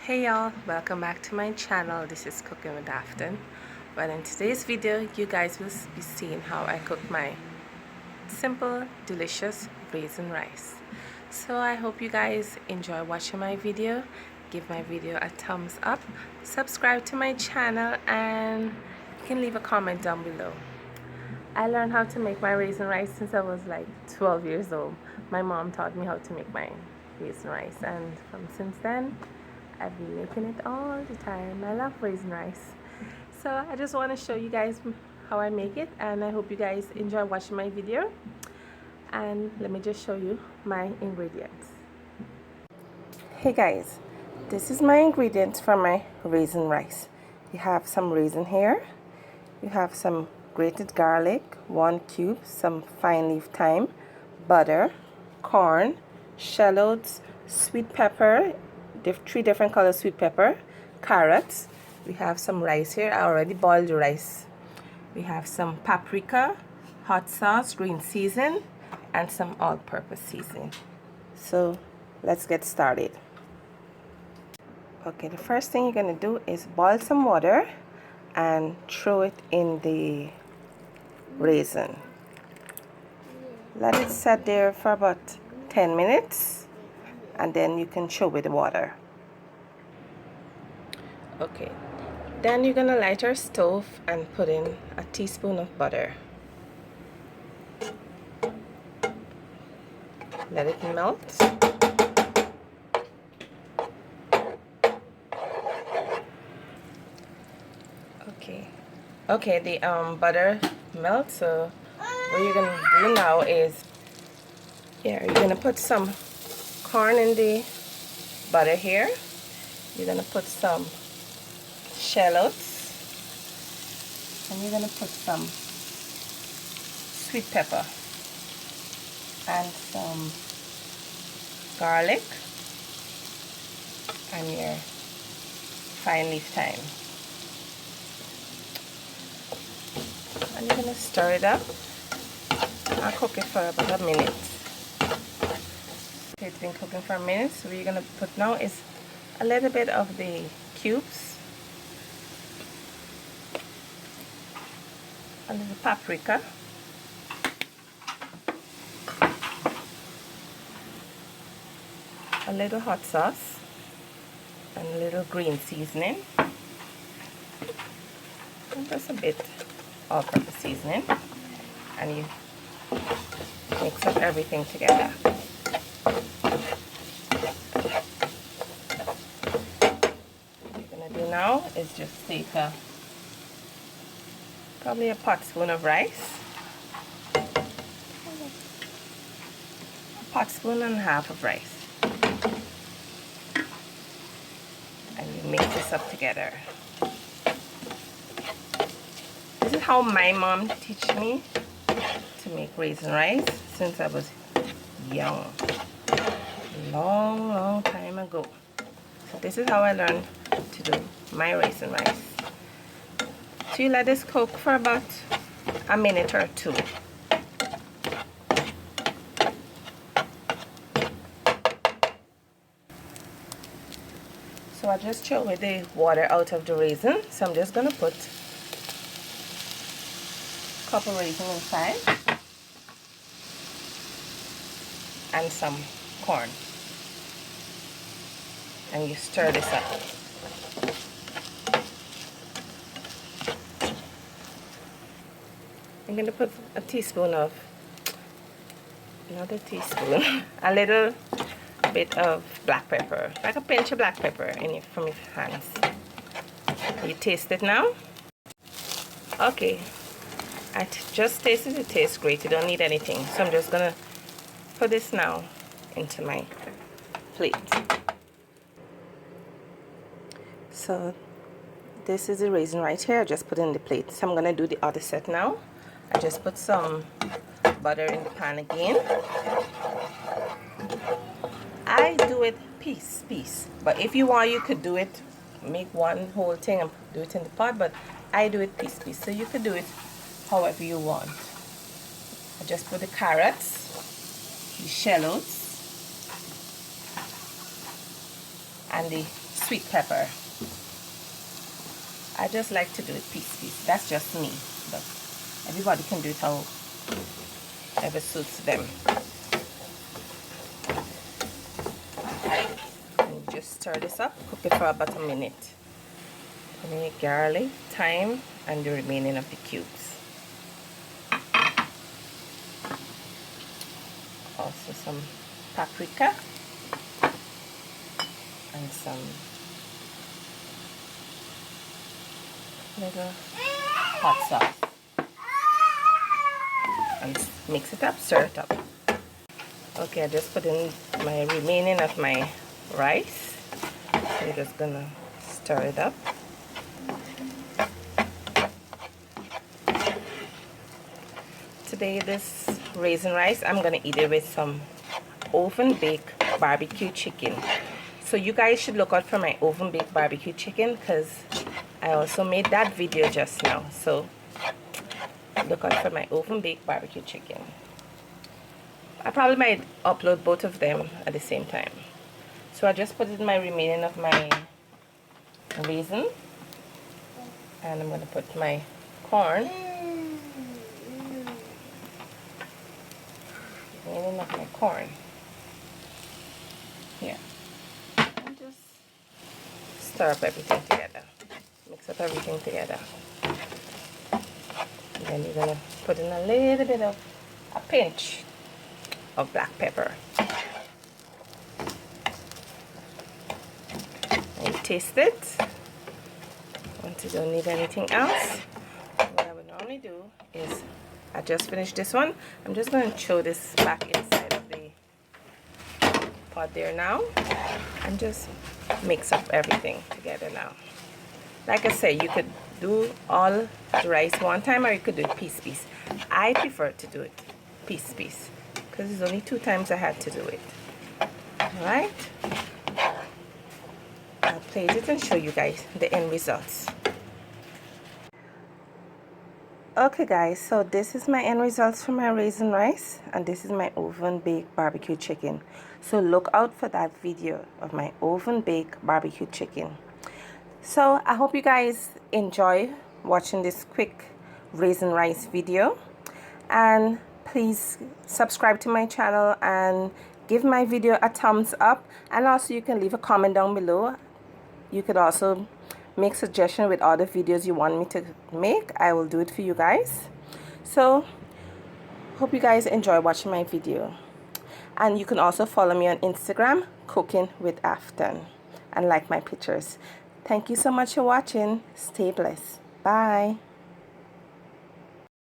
Hey y'all, welcome back to my channel. This is Cooking with Afton. Well, in today's video you guys will be seeing how I cook my simple delicious raisin rice. So I hope you guys enjoy watching my video. Give my video a thumbs up, subscribe to my channel, and you can leave a comment down below. I learned how to make my raisin rice since I was like 12 years old. My mom taught me how to make my raisin rice, and since then I've been making it all the time. I love raisin rice. So I just want to show you guys how I make it, and I hope you guys enjoy watching my video. And let me just show you my ingredients. Hey guys, this is my ingredients for my raisin rice. You have some raisin here, you have some grated garlic, 1 cube, some fine leaf thyme, butter, corn, shallots, sweet pepper, 3 different color sweet pepper, carrots. We have some rice here. I already boiled the rice. We have some paprika, hot sauce, green season, and some all-purpose seasoning. So let's get started. Okay, the first thing you're gonna do is boil some water and throw it in the raisin. Let it set there for about 10 minutes, and then you can throw with the water. Okay, then you're gonna light your stove and put in a teaspoon of butter. Let it melt. Okay, the butter melts. So what you're gonna do now is, you're gonna put some corn in the butter here. You're gonna put some shallots, and you're gonna put some sweet pepper and some garlic and your fine leaf thyme, and you're gonna stir it up and cook it for about a minute. Okay, it's been cooking for a minute. So what you're gonna put now is a little bit of the cubes, a little paprika, a little hot sauce, and a little green seasoning, and just a bit all-purpose seasoning, and you mix up everything together. What you're gonna do now is just take probably a pot spoon of rice, a pot spoon and a half of rice, and you mix this up together. This is how my mom taught me to make raisin rice since I was young, long time ago. So this is how I learned to do my raisin rice. So you let this cook for about a minute or 2. So I just throw away the water out of the raisin. So I'm just gonna put Cup Raisin inside and some corn, and you stir this up. I'm going to put a teaspoon of, another teaspoon, a little bit of black pepper, like a pinch of black pepper from your hands. You taste it now? Okay, I just tasted it. It tastes great. You don't need anything. So I'm just going to put this now into my plate. So this is the raisin right here. I just put it in the plate. So I'm going to do the other set now. I just put some butter in the pan again. I do it piece, but if you want, you could do it, make one whole thing and do it in the pot, but I do it piece, so you could do it however you want. I just put the carrots, the shallots, and the sweet pepper. I just like to do it piece. That's just me, but everybody can do it however suits them. And just stir this up, cook it for about a minute. Any garlic, thyme, and the remaining of the cubes. Also some paprika and some little hot sauce, and mix it up, stir it up. Okay, I just put in my remaining of my rice. I'm just gonna stir it up. Today this raisin rice, I'm gonna eat it with some oven baked barbecue chicken. So you guys should look out for my oven baked barbecue chicken, because I also made that video just now. So look out for my oven baked barbecue chicken. I probably might upload both of them at the same time. So I just put in my remaining of my raisin, and I'm gonna put my corn. Remaining of my corn here. And just stir up everything together. Mix up everything together. And then you're gonna put in a little bit of a pinch of black pepper. And taste it. Once you don't need anything else, what I would normally do is, I just finished this one. I'm just going to throw this back inside of the pot there now, and just mix up everything together now. Like I said, you could do all the rice one time, or you could do it piece. I prefer to do it piece, because it's only 2 times I had to do it. Alright, I'll plate it and show you guys the end results. Okay guys, so this is my end results for my raisin rice, and this is my oven baked barbecue chicken. So look out for that video of my oven baked barbecue chicken. So I hope you guys enjoy watching this quick raisin rice video, and please subscribe to my channel and give my video a thumbs up, and also you can leave a comment down below. You could also make suggestions with other videos you want me to make. I will do it for you guys. So hope you guys enjoy watching my video, and you can also follow me on Instagram, CookingWithAfton, and like my pictures. Thank you so much for watching. Stay blessed. Bye.